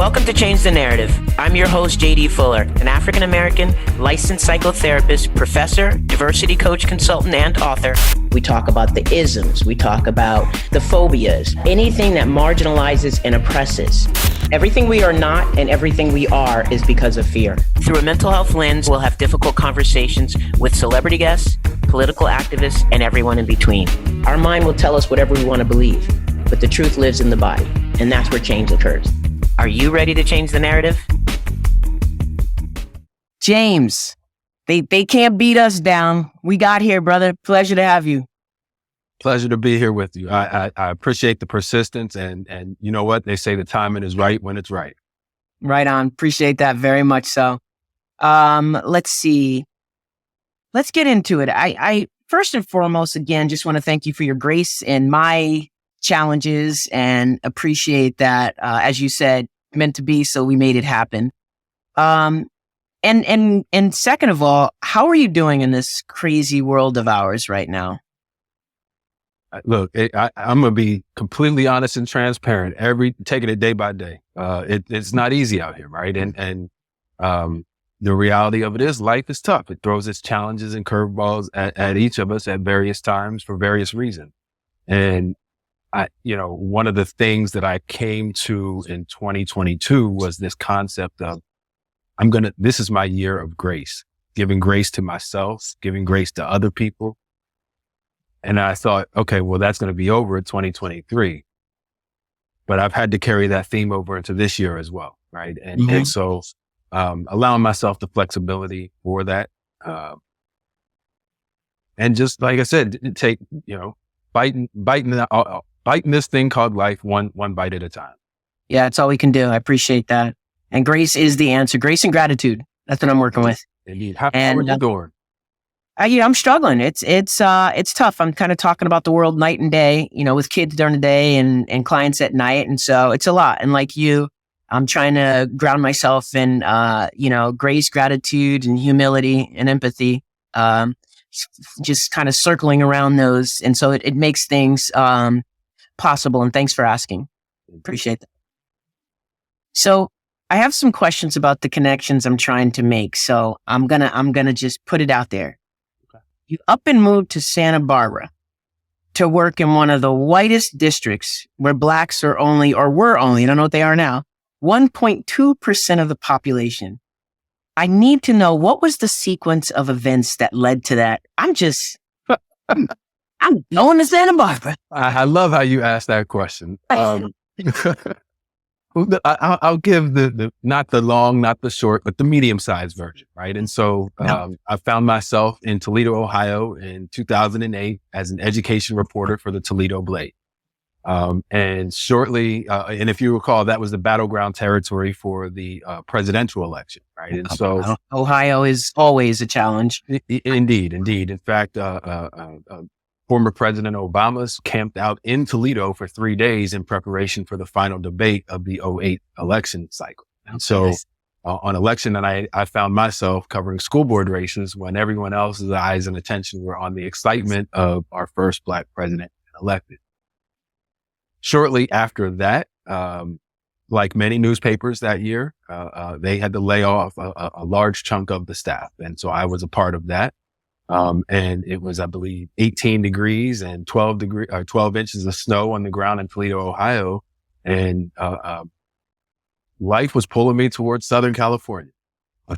Welcome to Change the Narrative. I'm your host, JD Fuller, an African-American licensed psychotherapist, professor, diversity coach, consultant, and author. We talk about the isms. We talk about the phobias, anything that marginalizes and oppresses. Everything we are not and everything we are is because of fear. Through a mental health lens, we'll have difficult conversations with celebrity guests, political activists, and everyone in between. Our mind will tell us whatever we want to believe, but the truth lives in the body, and that's where change occurs. Are you ready to change the narrative? James, they can't beat us down. We got here, brother. Pleasure to have you. Pleasure to be here with you. I appreciate the persistence, and you know what? They say the timing is right when it's right. Right on. Appreciate that very much so. Let's see. Let's get into it. I first and foremost, again, just want to thank you for your grace in my challenges and appreciate that, as you said, meant to be, so we made it happen. And second of all, how are you doing in this crazy world of ours right now? Look, I'm going to be completely honest and transparent. Taking it day by day. It's not easy out here, right? And the reality of it is life is tough. It throws its challenges and curveballs at each of us at various times for various reasons. And one of the things that I came to in 2022 was this concept of this is my year of grace, giving grace to myself, giving grace to other people. And I thought, okay, well, that's going to be over in 2023, but I've had to carry that theme over into this year as well. Right. And so, allowing myself the flexibility for that. And just like I said, take, biting this thing called life one bite at a time. Yeah, that's all we can do. I appreciate that. And grace is the answer. Grace and gratitude. That's what I'm working with. Indeed. How are you doing? I'm struggling. It's tough. I'm kind of talking about the world night and day, with kids during the day and clients at night. And so it's a lot. And like you, I'm trying to ground myself in, grace, gratitude, and humility and empathy. Just kind of circling around those. And so it makes things possible. And thanks for asking. Appreciate that. So I have some questions about the connections I'm trying to make. So I'm gonna just put it out there. Okay. You up and moved to Santa Barbara to work in one of the whitest districts where blacks were only, I don't know what they are now, 1.2% of the population. I need to know, what was the sequence of events that led to that? I'm going to Santa Barbara. I love how you asked that question. I'll give the not the long, not the short, but the medium-sized version, right? And so I found myself in Toledo, Ohio in 2008 as an education reporter for the Toledo Blade. And shortly, and if you recall, that was the battleground territory for the presidential election, right? And so Ohio is always a challenge. Indeed. In fact, former President Obama's camped out in Toledo for 3 days in preparation for the final debate of the 2008 election cycle. And so on election night, I found myself covering school board races when everyone else's eyes and attention were on the excitement of our first Black president elected. Shortly after that, like many newspapers that year, they had to lay off a large chunk of the staff. And so I was a part of that. And it was, I believe, 18 degrees and 12 inches of snow on the ground in Toledo, Ohio. And, life was pulling me towards Southern California.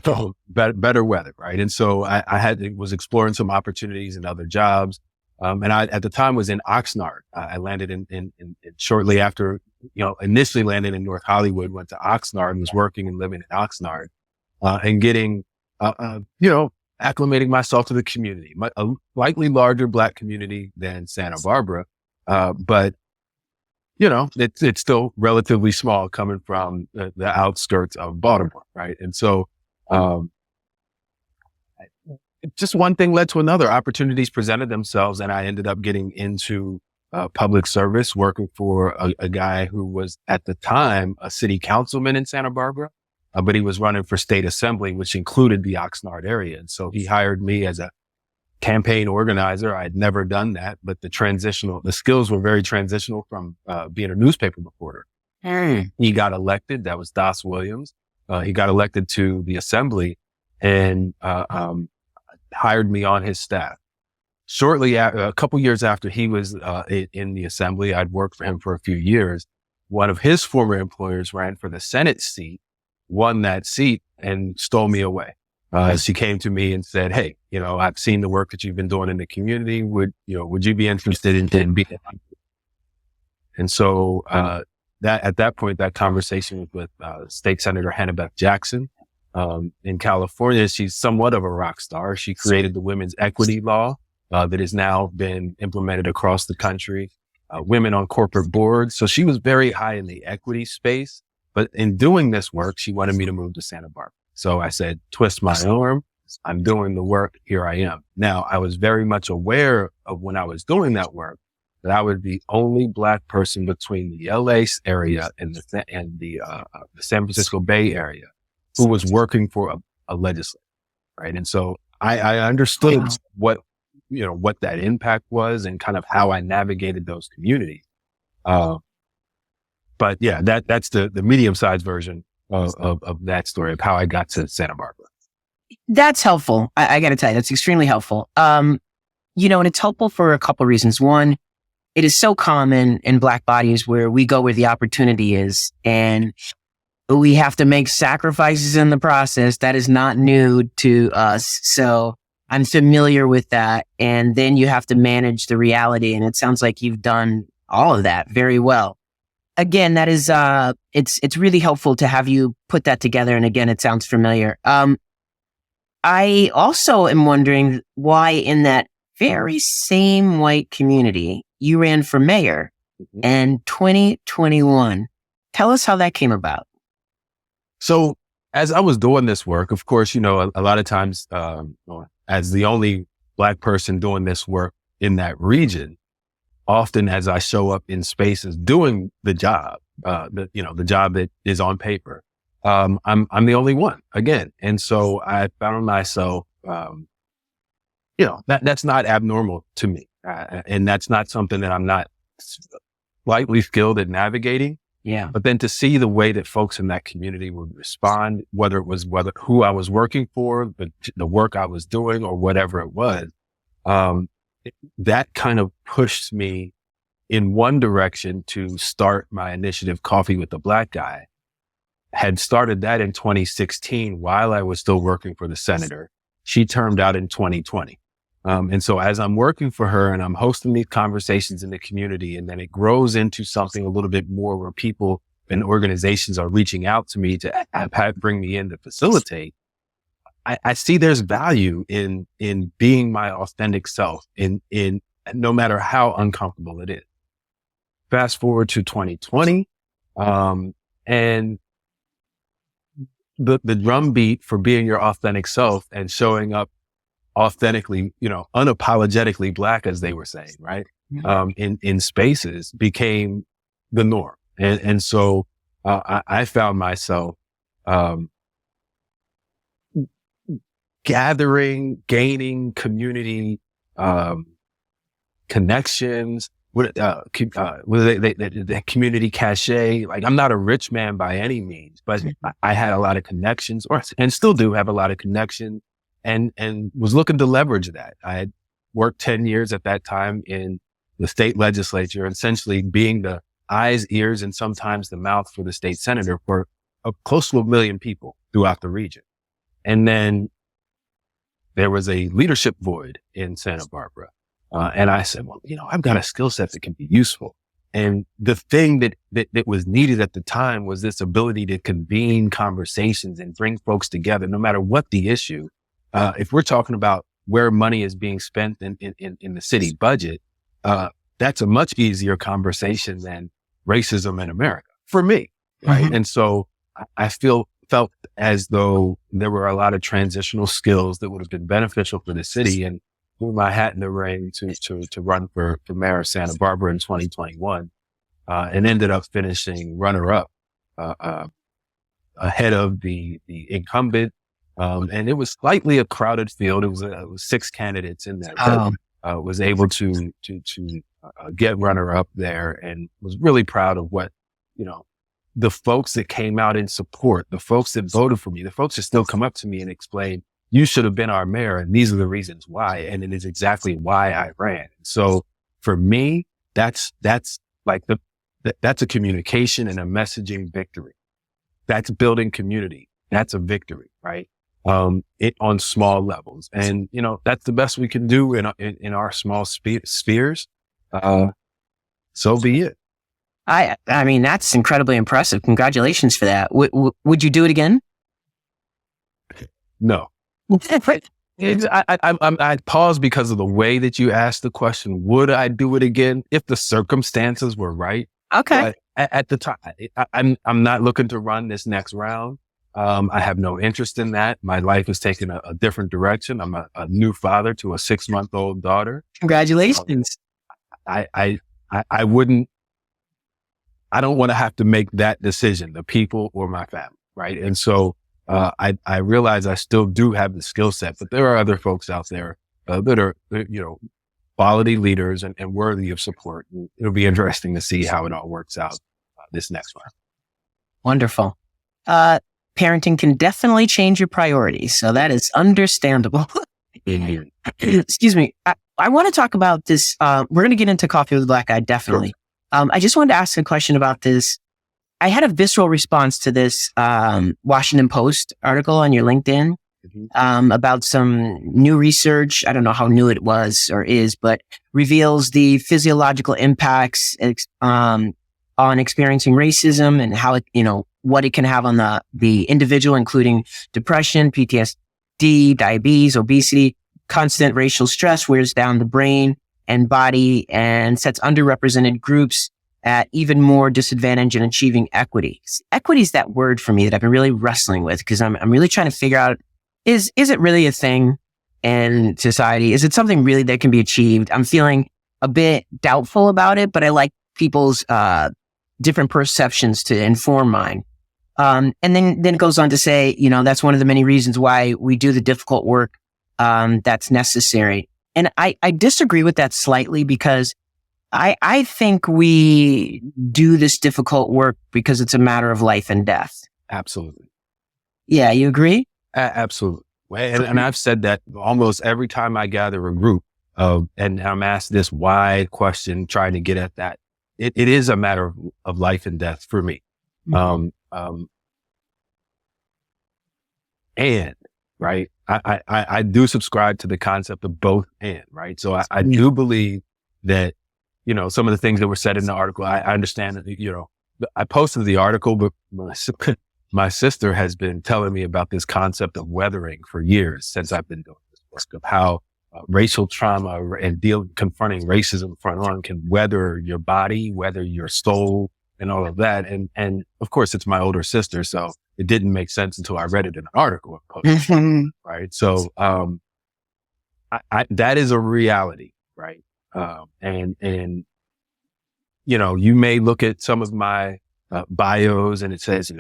So better weather. Right. And so I was exploring some opportunities and other jobs. And I, at the time, was in Oxnard. I landed in shortly after, initially landed in North Hollywood, went to Oxnard and was working and living in Oxnard, and getting, acclimating myself to the community, a slightly larger Black community than Santa Barbara. But it's still relatively small coming from the outskirts of Baltimore. Right. And so, just one thing led to another. Opportunities presented themselves, and I ended up getting into public service, working for a guy who was at the time a city councilman in Santa Barbara, but he was running for state assembly, which included the Oxnard area. And so he hired me as a campaign organizer. I had never done that, but the skills were very transitional from being a newspaper reporter. He got elected. That was Das Williams. He got elected to the assembly and hired me on his staff. Shortly after, a couple years after he was in the assembly, I'd worked for him for a few years. One of his former employers ran for the Senate seat, won that seat, and stole me away. She came to me and said, "Hey, I've seen the work that you've been doing in the community. Would you be interested in being?" And so that at that point, that conversation was with State Senator Hannah Beth Jackson in California. She's somewhat of a rock star. She created the women's equity law that has now been implemented across the country. Women on corporate boards. So she was very high in the equity space. But in doing this work, she wanted me to move to Santa Barbara. So I said, twist my arm. I'm doing the work. Here I am. Now, I was very much aware of when I was doing that work that I was the only Black person between the LA area and the San Francisco Bay Area who was working for a legislature. Right. And so I understood what that impact was and kind of how I navigated those communities. But yeah, that's the medium-sized version of that story of how I got to Santa Barbara. That's helpful. I got to tell you, that's extremely helpful. And it's helpful for a couple of reasons. One, it is so common in Black bodies where we go where the opportunity is and we have to make sacrifices in the process. That is not new to us. So I'm familiar with that. And then you have to manage the reality. And it sounds like you've done all of that very well. Again, that is, it's really helpful to have you put that together. And again, it sounds familiar. I also am wondering why in that very same white community, you ran for mayor in 2021. Tell us how that came about. So as I was doing this work, of course, a lot of times, as the only Black person doing this work in that region, often as I show up in spaces doing the job, the job that is on paper, I'm the only one again. And so I found myself, that's not abnormal to me. And that's not something that I'm not slightly skilled at navigating. Yeah. But then to see the way that folks in that community would respond, whether who I was working for, the work I was doing or whatever it was, that kind of pushed me in one direction to start my initiative, Coffee with the Black Guy. Had started that in 2016 while I was still working for the senator. She termed out in 2020. And so as I'm working for her and I'm hosting these conversations in the community, and then it grows into something a little bit more where people and organizations are reaching out to me to bring me in to facilitate, I see there's value in being my authentic self in no matter how uncomfortable it is. Fast forward to 2020, and the drumbeat for being your authentic self and showing up authentically, unapologetically Black, as they were saying, right? In spaces became the norm. And so, I found myself, gaining community, connections, the community cachet. Like, I'm not a rich man by any means, but I had a lot of connections and still do have a lot of connections. And was looking to leverage that. I had worked 10 years at that time in the state legislature, essentially being the eyes, ears, and sometimes the mouth for the state senator for close to 1 million people throughout the region. And then there was a leadership void in Santa Barbara. And I said, well, I've got a skill set that can be useful. And the thing that was needed at the time was this ability to convene conversations and bring folks together, no matter what the issue. If we're talking about where money is being spent in the city budget, that's a much easier conversation than racism in America for me. Right. Mm-hmm. And so I felt as though there were a lot of transitional skills that would have been beneficial for the city, and threw my hat in the ring to run for mayor of Santa Barbara in 2021, and ended up finishing runner up, ahead of the incumbent. And it was slightly a crowded field. It was 6 candidates in there. Was able to get runner up there, and was really proud of what, the folks that came out in support, the folks that voted for me, the folks that still come up to me and explain, you should have been our mayor, and these are the reasons why. And it is exactly why I ran. So for me, that's like that's a communication and a messaging victory. That's building community. That's a victory, right? It on small levels. And, that's the best we can do in our small spheres. So be it. I mean, that's incredibly impressive. Congratulations for that. Would you do it again? No. I paused because of the way that you asked the question. Would I do it again if the circumstances were right? Okay. But at the time, I'm not looking to run this next round. I have no interest in that. My life is taking a different direction. I'm a new father to a 6-month-old daughter. Congratulations. I wouldn't. I don't want to have to make that decision, the people or my family, right? And so I realize I still do have the skill set, but there are other folks out there that are, quality leaders and worthy of support. And it'll be interesting to see how it all works out this next one. Wonderful. Parenting can definitely change your priorities, so that is understandable. Excuse me. I want to talk about this. We're going to get into Coffee with a Black Guy, definitely. Sure. I just wanted to ask a question about this. I had a visceral response to this Washington Post article on your LinkedIn about some new research. I don't know how new it was or is, but reveals the physiological impacts on experiencing racism and how it, what it can have on the individual, including depression, PTSD, diabetes, obesity. Constant racial stress wears down the brain and body and sets underrepresented groups at even more disadvantage in achieving equity. Equity is that word for me that I've been really wrestling with, because I'm really trying to figure out, is it really a thing in society? Is it something really that can be achieved? I'm feeling a bit doubtful about it, but I like people's different perceptions to inform mine. And then it goes on to say, that's one of the many reasons why we do the difficult work that's necessary. And I disagree with that slightly, because I think we do this difficult work because it's a matter of life and death. Absolutely. Yeah, you agree? Absolutely. And I've said that almost every time I gather a group and I'm asked this wide question, trying to get at that. It is a matter of life and death for me. And right. I do subscribe to the concept of both and, right? So I do believe that, some of the things that were said in the article, I understand that, I posted the article, but my sister has been telling me about this concept of weathering for years since I've been doing this work, of how racial trauma and confronting racism front on can weather your body, weather your soul, and all of that. And of course, it's my older sister, so it didn't make sense until I read it in an article, right? So, that is a reality, right? And you may look at some of my bios and it says,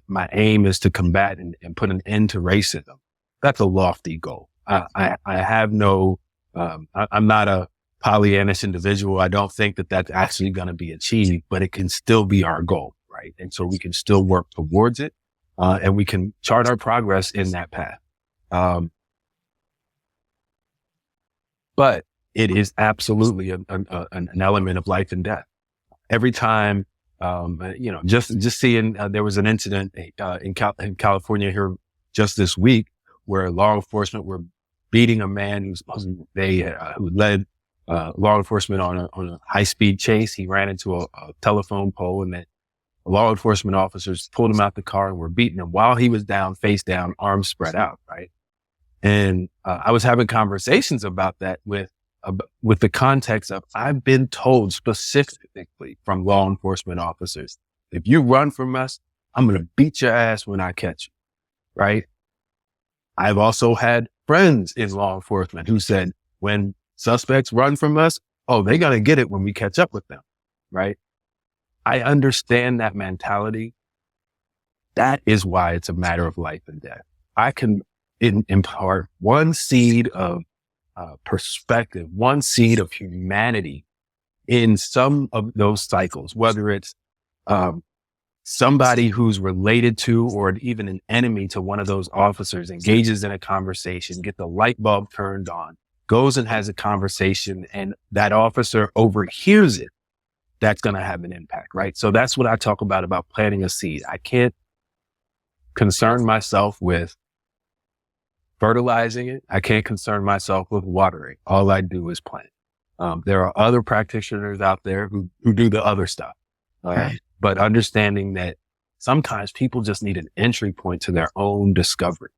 my aim is to combat and put an end to racism. That's a lofty goal. I have no, I'm not a Pollyannish individual. I don't think that that's actually going to be achieved, but it can still be our goal, right? And so we can still work towards it, and we can chart our progress in that path. But it is absolutely an element of life and death. Every time, just seeing, there was an incident in California here just this week where law enforcement were beating a man who led law enforcement on a high-speed chase. He ran into a telephone pole, and then law enforcement officers pulled him out the car and were beating him while he was down, face down, arms spread out, right? And I was having conversations about that with the context of, I've been told specifically from law enforcement officers, if you run from us, I'm going to beat your ass when I catch you, right? I've also had friends in law enforcement who said, when suspects run from us, they're going to get it when we catch up with them, right? I understand that mentality. That is why it's a matter of life and death. I can impart one seed of perspective, one seed of humanity in some of those cycles, whether it's somebody who's related to or even an enemy to one of those officers engages in a conversation, get the light bulb turned on, goes and has a conversation, and that officer overhears it, that's going to have an impact, right? So that's what I talk about planting a seed. I can't concern myself with fertilizing it. I can't concern myself with watering. All I do is plant. There are other practitioners out there who do the other stuff. Right. But understanding that sometimes people just need an entry point to their own discovery.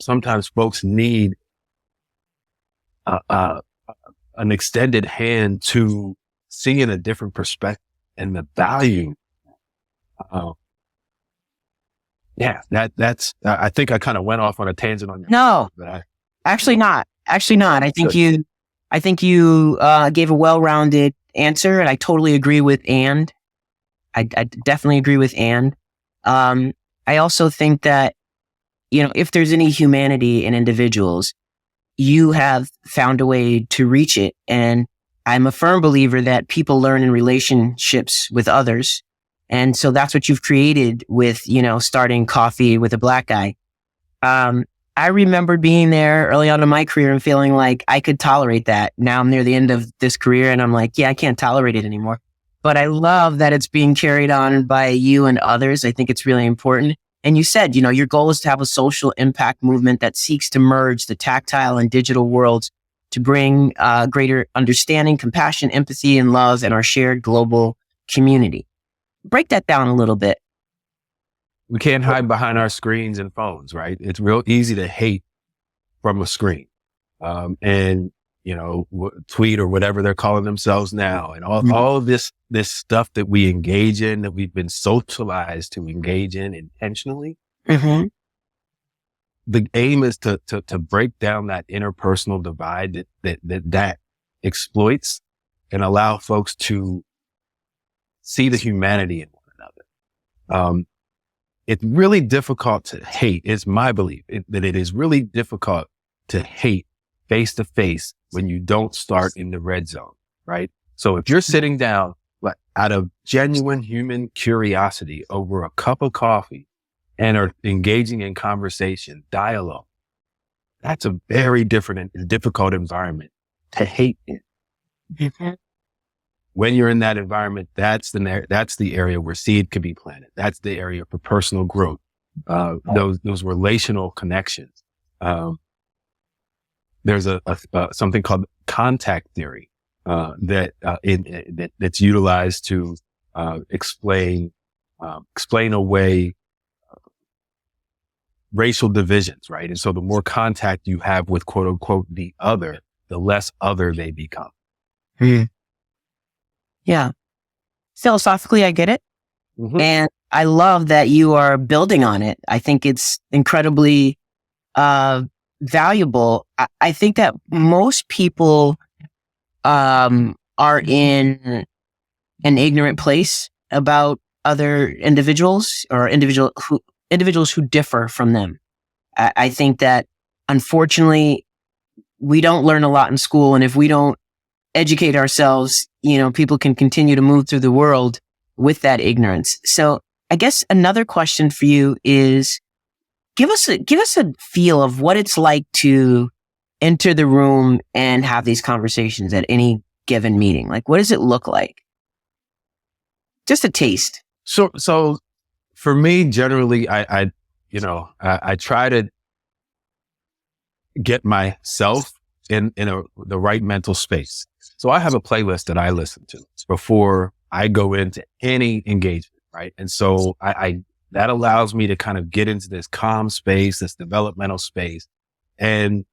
Sometimes folks need an extended hand to seeing a different perspective and the value. That's, I think I kind of went off on a tangent on that. No, actually not. I think you gave a well-rounded answer, and I totally agree with I definitely agree with I also think that, if there's any humanity in individuals, you have found a way to reach it. And I'm a firm believer that people learn in relationships with others. And so that's what you've created with, starting Coffee with a Black Guy. I remember being there early on in my career and feeling like I could tolerate that. Now I'm near the end of this career and I'm like, yeah, I can't tolerate it anymore. But I love that it's being carried on by you and others. I think it's really important. And you said, your goal is to have a social impact movement that seeks to merge the tactile and digital worlds to bring greater understanding, compassion, empathy, and love in our shared global community. Break that down a little bit. We can't hide behind our screens and phones, right? It's real easy to hate from a screen. Tweet or whatever they're calling themselves now. And all of this stuff that we engage in, that we've been socialized to engage in intentionally. Mm-hmm. The aim is to break down that interpersonal divide that exploits and allow folks to see the humanity in one another. It's really difficult to hate. It's my belief that it is really difficult to hate face to face when you don't start in the red zone, right? So if you're sitting down out of genuine human curiosity over a cup of coffee and are engaging in conversation, dialogue, that's a very different and difficult environment to hate in. Mm-hmm. When you're in that environment, that's the area where seed can be planted. That's the area for personal growth, those relational connections. There's something called contact theory that's utilized to explain away racial divisions, right? And so the more contact you have with quote unquote the other, the less other they become. Mm. Yeah. Philosophically, I get it. Mm-hmm. And I love that you are building on it. I think it's incredibly valuable. I think that most people are in an ignorant place about other individuals or individuals who differ from them. I think that unfortunately we don't learn a lot in school, and if we don't educate ourselves, people can continue to move through the world with that ignorance. So I guess another question for you is, give us a feel of what it's like to enter the room and have these conversations at any given meeting. Like, what does it look like? Just a taste. So for me, generally, I try to get myself in the right mental space. So I have a playlist that I listen to before I go into any engagement, right? And so that allows me to kind of get into this calm space, this developmental space. And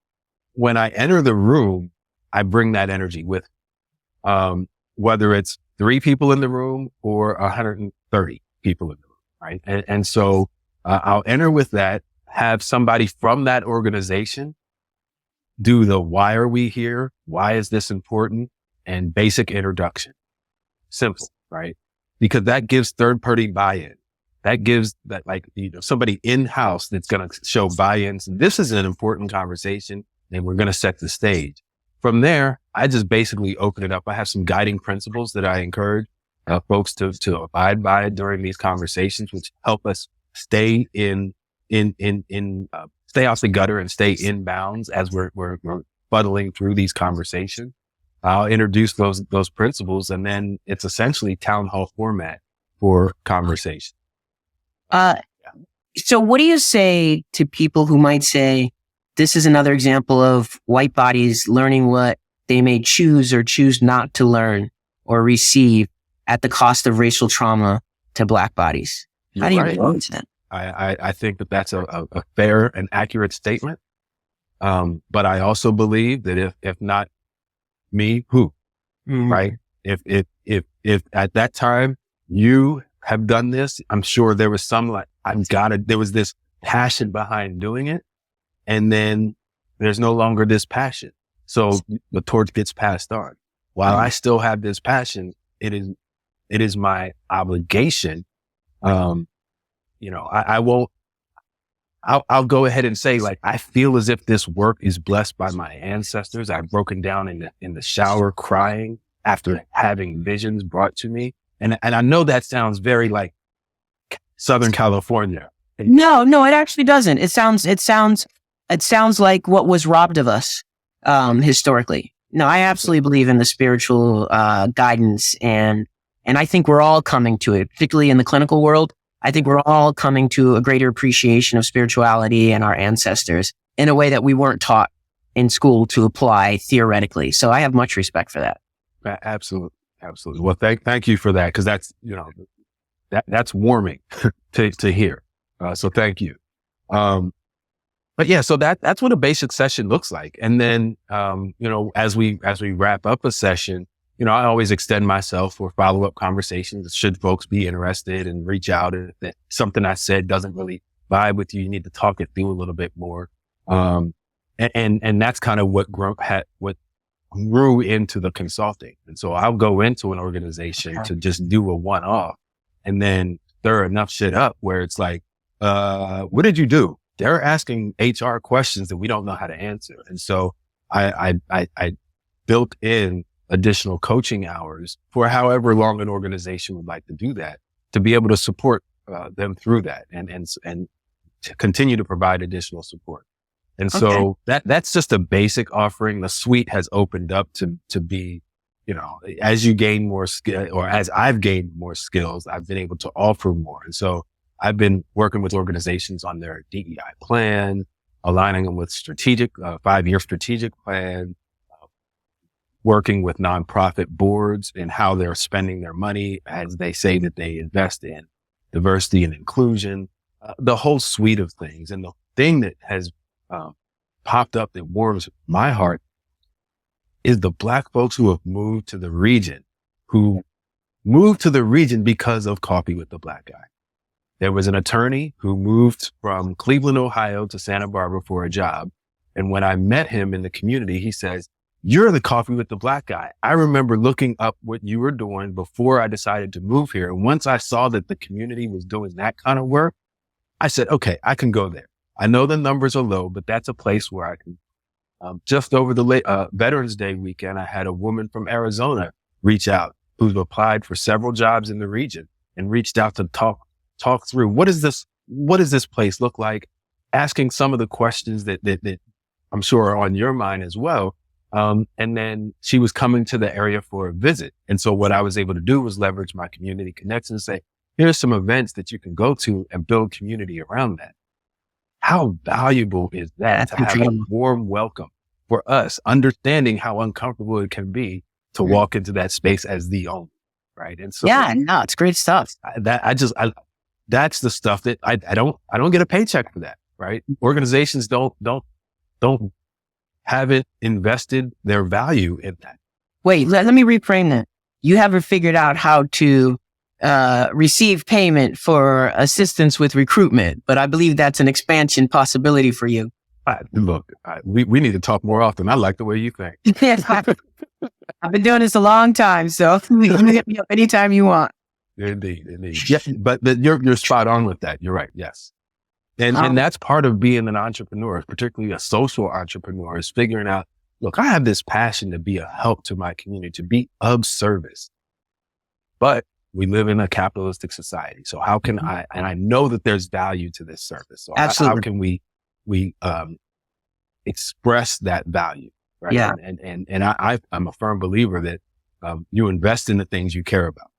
when I enter the room, I bring that energy with me. Whether it's 3 people in the room or 130 people in the room, right? And so I'll enter with that, have somebody from that organization do the why are we here? Why is this important? And basic introduction. Simple, right? Because that gives third party buy-in. That gives that somebody in-house that's going to show buy-ins. This is an important conversation and we're going to set the stage. From there, I just basically open it up. I have some guiding principles that I encourage. folks to abide by it during these conversations, which help us stay stay off the gutter and stay in bounds as we're fuddling through these conversations. I'll introduce those principles, and then it's essentially town hall format for conversation. So what do you say to people who might say, this is another example of white bodies learning what they may choose or choose not to learn or receive at the cost of racial trauma to Black bodies? How do you respond to that? I think that that's a fair and accurate statement. But I also believe that if not me, who? Mm-hmm. Right? If at that time you have done this, I'm sure there was there was this passion behind doing it. And then there's no longer this passion. So the torch gets passed on. While I still have this passion, it is my obligation. I'll go ahead and say, like, I feel as if this work is blessed by my ancestors. I've broken down in the shower crying after having visions brought to me. And I know that sounds very like Southern California. No, it actually doesn't. It sounds like what was robbed of us, historically. No, I absolutely believe in the spiritual, guidance, and I think we're all coming to it, particularly in the clinical world. I think we're all coming to a greater appreciation of spirituality and our ancestors in a way that we weren't taught in school to apply theoretically. So I have much respect for that. Absolutely. Well, thank you for that. Cause that's, that's warming to hear. So thank you. But yeah, so that's what a basic session looks like. And then, as we wrap up a session, I always extend myself for follow-up conversations. Should folks be interested and reach out if something I said doesn't really vibe with you, you need to talk it through a little bit more. And that's kind of what grew into the consulting. And so I'll go into an organization to just do a one-off and then stir enough shit up where it's like, what did you do? They're asking HR questions that we don't know how to answer. And so I built in additional coaching hours for however long an organization would like to do that, to be able to support them through that and to continue to provide additional support. And so that's just a basic offering. The suite has opened up to be, as you gain more skill, or as I've gained more skills, I've been able to offer more. And so I've been working with organizations on their DEI plan, aligning them with 5-year strategic plan, working with nonprofit boards and how they're spending their money as they say that they invest in diversity and inclusion, the whole suite of things. And the thing that has popped up that warms my heart is the Black folks who have moved to the region, because of Coffee with the Black Guy. There was an attorney who moved from Cleveland, Ohio to Santa Barbara for a job. And when I met him in the community, he says, "You're the Coffee with the Black Guy. I remember looking up what you were doing before I decided to move here. And once I saw that the community was doing that kind of work, I said, okay, I can go there. I know the numbers are low, but that's a place where I can." Just over the Veterans Day weekend, I had a woman from Arizona reach out who's applied for several jobs in the region and reached out to talk through what does this place look like, asking some of the questions that I'm sure are on your mind as well. And then she was coming to the area for a visit. And so what I was able to do was leverage my community connections and say, here's some events that you can go to and build community around that. How valuable is that to have a warm welcome for us, understanding how uncomfortable it can be to walk into that space as the owner, right? And so it's great stuff. That's the stuff that I don't get a paycheck for that, right? Organizations haven't invested their value in that. Wait, let me reframe that. You haven't figured out how to receive payment for assistance with recruitment, but I believe that's an expansion possibility for you. We need to talk more often. I like the way you think. I've been doing this a long time, so you can hit me up anytime you want. Indeed. Yeah, but you're spot on with that. You're right. Yes. And that's part of being an entrepreneur, particularly a social entrepreneur, is figuring out, look, I have this passion to be a help to my community, to be of service. But we live in a capitalistic society. So how can and I know that there's value to this service. So Absolutely. how can we express that value? Right. Yeah. And I'm a firm believer that you invest in the things you care about.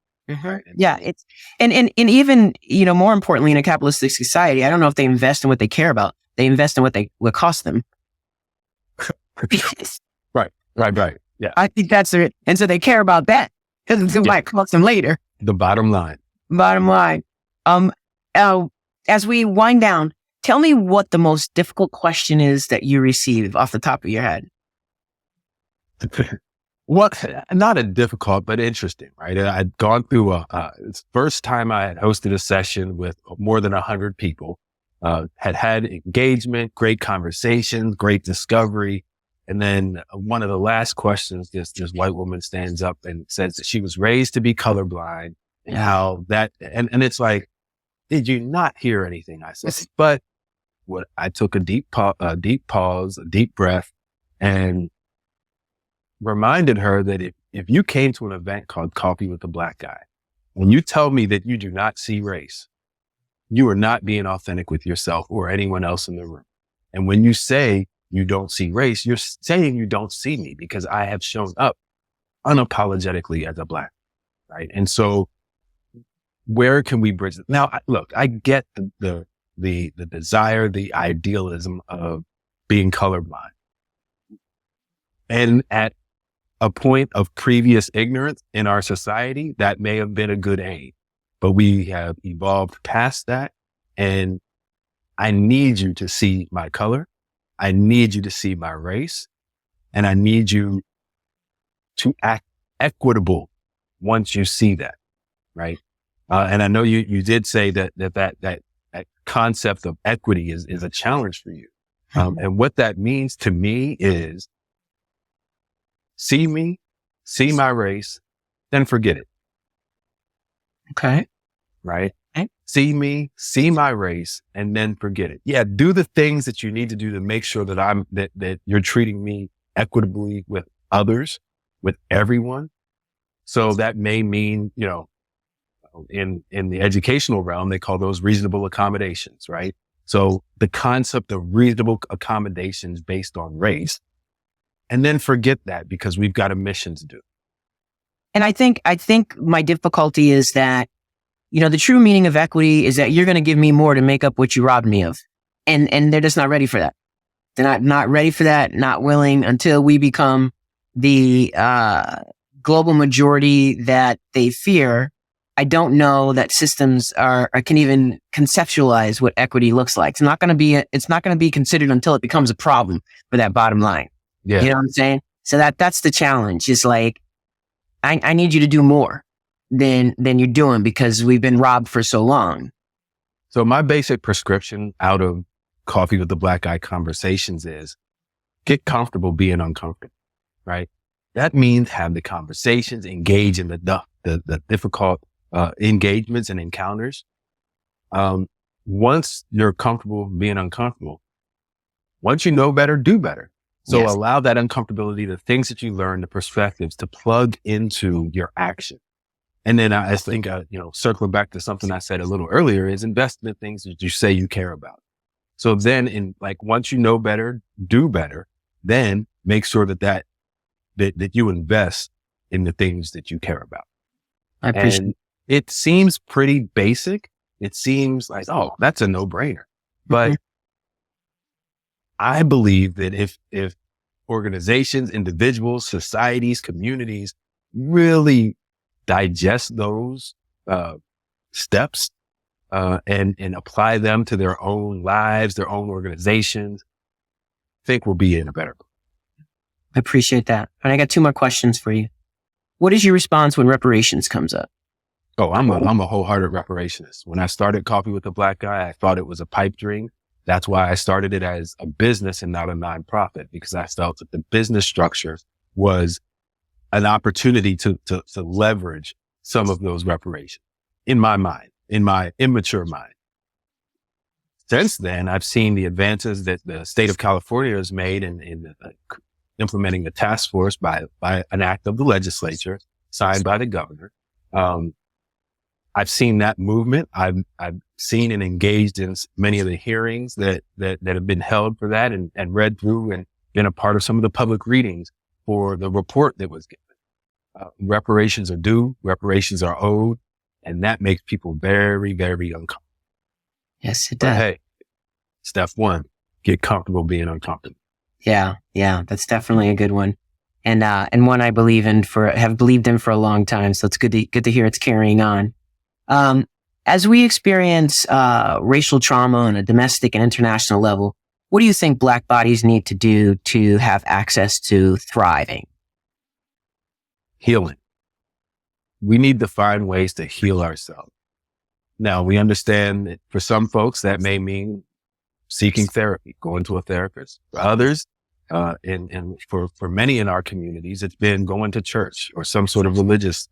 Right? Yeah. It's, and even, more importantly, in a capitalistic society, I don't know if they invest in what they care about. They invest in what costs them. Right. Yeah. I think that's it. And so they care about that because it might cost them later. The bottom line. Bottom line. As we wind down, tell me what the most difficult question is that you receive off the top of your head. What? Not a difficult, but interesting, right? I'd gone through it's the first time I had hosted a session with more than 100 people, had engagement, great conversations, great discovery. And then one of the last questions, this white woman stands up and says that she was raised to be colorblind and how that, and it's like, did you not hear anything I said? But I took a deep pause, a deep breath, and reminded her that if you came to an event called Coffee with a Black Guy, when you tell me that you do not see race, you are not being authentic with yourself or anyone else in the room. And when you say you don't see race, you're saying you don't see me because I have shown up unapologetically as a Black, right? And so where can we bridge it? Now, look, I get the desire, the idealism of being colorblind. And at a point of previous ignorance in our society, that may have been a good aim, but we have evolved past that. And I need you to see my color. I need you to see my race, and I need you to act equitable once you see that, right? And I know you did say that concept of equity is a challenge for you. And what that means to me is see me, see my race, then forget it. Okay. Right? See me, see my race, and then forget it. Yeah, do the things that you need to do to make sure that that you're treating me equitably with others, with everyone. So that may mean, in the educational realm, they call those reasonable accommodations, right? So the concept of reasonable accommodations based on race, and then forget that because we've got a mission to do. And I think my difficulty is that, the true meaning of equity is that you're going to give me more to make up what you robbed me of. And they're just not ready for that. They're not ready for that, not willing until we become the global majority that they fear. I don't know that systems can even conceptualize what equity looks like. It's not going to be considered until it becomes a problem for that bottom line. Yeah. You know what I'm saying? So that's the challenge. Is like, I need you to do more than you're doing because we've been robbed for so long. So my basic prescription out of Coffee with the Black Guy conversations is get comfortable being uncomfortable, right? That means have the conversations, engage in the difficult engagements and encounters. Once you're comfortable being uncomfortable, once you know better, do better. So allow that uncomfortability, the things that you learn, the perspectives to plug into your action. And then I think, circling back to something I said a little earlier is invest in the things that you say you care about. So then once you know better, do better, then make sure that you invest in the things that you care about. I appreciate and it seems pretty basic. It seems like, oh, that's a no-brainer. But I believe that if organizations, individuals, societies, communities really digest those steps and apply them to their own lives, their own organizations, I think we'll be in a better place. I appreciate that. And I got 2 more questions for you. What is your response when reparations comes up? Oh, I'm a wholehearted reparationist. When I started Coffee with the Black Guy, I thought it was a pipe dream. That's why I started it as a business and not a nonprofit, because I felt that the business structure was an opportunity to leverage some of those reparations in my mind, in my immature mind. Since then, I've seen the advances that the state of California has made in implementing the task force by an act of the legislature signed by the governor. I've seen that movement. I've seen and engaged in many of the hearings that have been held for that and read through and been a part of some of the public readings for the report that was given. Reparations are due, reparations are owed, and that makes people very, very uncomfortable. Yes, it But does. hey, step one, get comfortable being uncomfortable. Yeah, that's definitely a good one, and one I have believed in for a long time. So it's good to hear it's carrying on. As we experience racial trauma on a domestic and international level, what do you think Black bodies need to do to have access to thriving? Healing. We need to find ways to heal ourselves. Now, we understand that for some folks, that may mean seeking therapy, going to a therapist. For others, and for many in our communities, it's been going to church or some sort of religious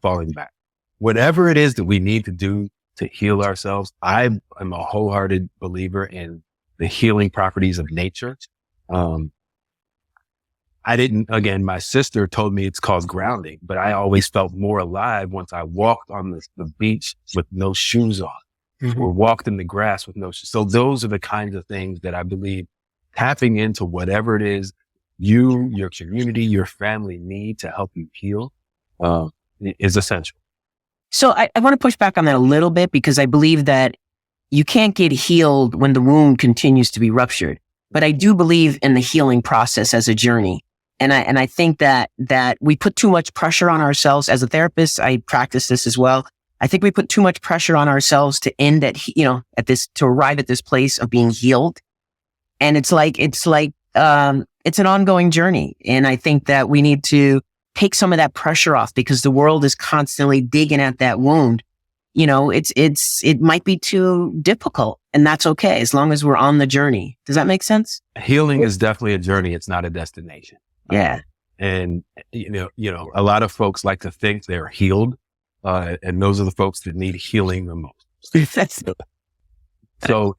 falling back. Whatever it is that we need to do to heal ourselves, I am a wholehearted believer in the healing properties of nature. My sister told me it's called grounding, but I always felt more alive once I walked on the beach with no shoes on or walked in the grass with no shoes. So those are the kinds of things that I believe tapping into whatever it is you, your community, your family need to help you heal is essential. So I want to push back on that a little bit because I believe that you can't get healed when the wound continues to be ruptured. But I do believe in the healing process as a journey. And I think that we put too much pressure on ourselves. As a therapist, I practice this as well. I think we put too much pressure on ourselves to end to arrive at this place of being healed. And it's an ongoing journey. And I think that we need to take some of that pressure off because the world is constantly digging at that wound. It might be too difficult, and that's okay as long as we're on the journey. Does that make sense? Healing is definitely a journey. It's not a destination. Yeah. And a lot of folks like to think they're healed. And those are the folks that need healing the most. So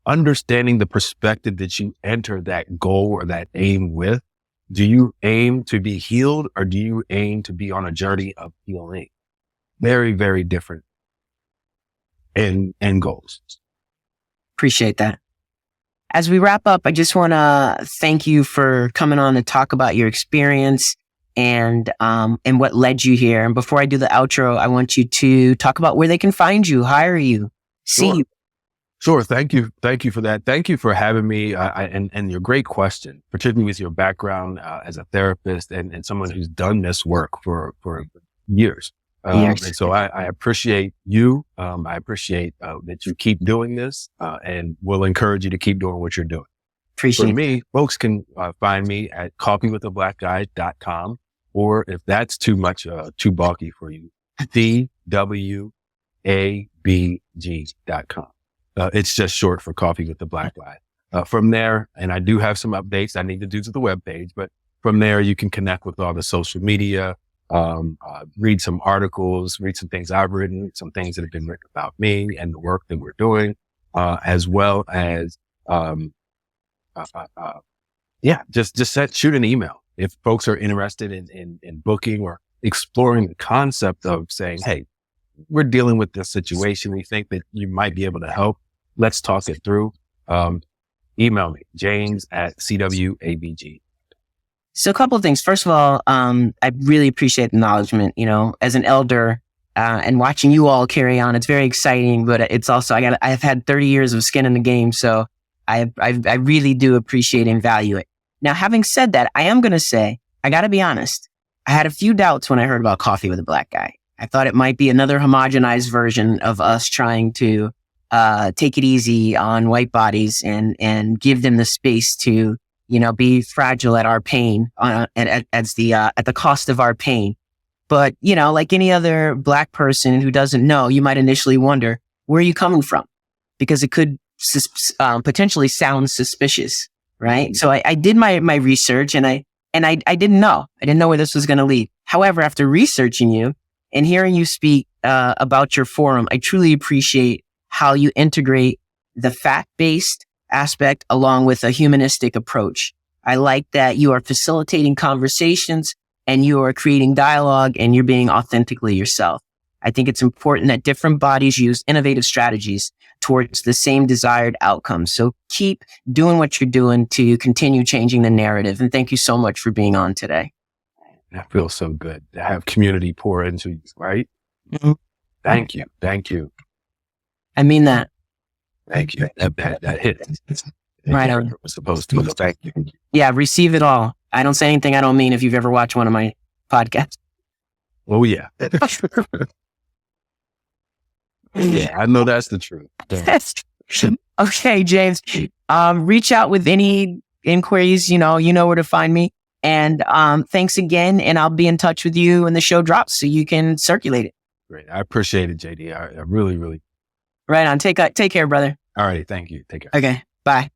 understanding the perspective that you enter that goal or that aim with. Do you aim to be healed or do you aim to be on a journey of healing? Very, very different end goals. Appreciate that. As we wrap up, I just want to thank you for coming on to talk about your experience and what led you here. And before I do the outro, I want you to talk about where they can find you, hire you, see you. Sure. Thank you. Thank you for that. Thank you for having me. And your great question, particularly with your background as a therapist and someone who's done this work for years. And so I appreciate you. I appreciate that you keep doing this and will encourage you to keep doing what you're doing. Appreciate For me, folks can find me at coffeewithablackguy.com, or if that's too much, too bulky for you, DWABG.com. It's just short for Coffee with the Black Guy. From there, and I do have some updates I need to do to the webpage, but from there you can connect with all the social media, read some articles, read some things I've written, some things that have been written about me and the work that we're doing, as well as, shoot an email. If folks are interested in booking or exploring the concept of saying, hey, we're dealing with this situation. We think that you might be able to help. Let's talk it through. Email me, james@cwabg. So a couple of things. First of all, I really appreciate the acknowledgement, as an elder, and watching you all carry on. It's very exciting, but it's also, I've had 30 years of skin in the game. So I really do appreciate and value it. Now, having said that, I am going to say, I got to be honest. I had a few doubts when I heard about Coffee with a Black Guy. I thought it might be another homogenized version of us trying to take it easy on white bodies and give them the space to, be fragile at our pain, at the cost of our pain. But, like any other Black person who doesn't know, you might initially wonder, where are you coming from? Because it could potentially sound suspicious, right? So I did my research and I didn't know. I didn't know where this was going to lead. However, after researching you, and hearing you speak about your forum, I truly appreciate how you integrate the fact-based aspect along with a humanistic approach. I like that you are facilitating conversations and you are creating dialogue and you're being authentically yourself. I think it's important that different bodies use innovative strategies towards the same desired outcomes. So keep doing what you're doing to continue changing the narrative. And thank you so much for being on today. That feels so good to have community pour into you, right? Mm-hmm. Thank you. Thank you. I mean that. Thank you. That hit. Right on. Was supposed to. Thank you. Yeah, receive it all. I don't say anything I don't mean if you've ever watched one of my podcasts. Oh, yeah. Yeah, I know that's the truth. Okay, James. Reach out with any inquiries. You know where to find me. And thanks again. And I'll be in touch with you when the show drops so you can circulate it. Great. I appreciate it, JD. I really, really. Right on. Take care, brother. All right. Thank you. Take care. Okay. Bye.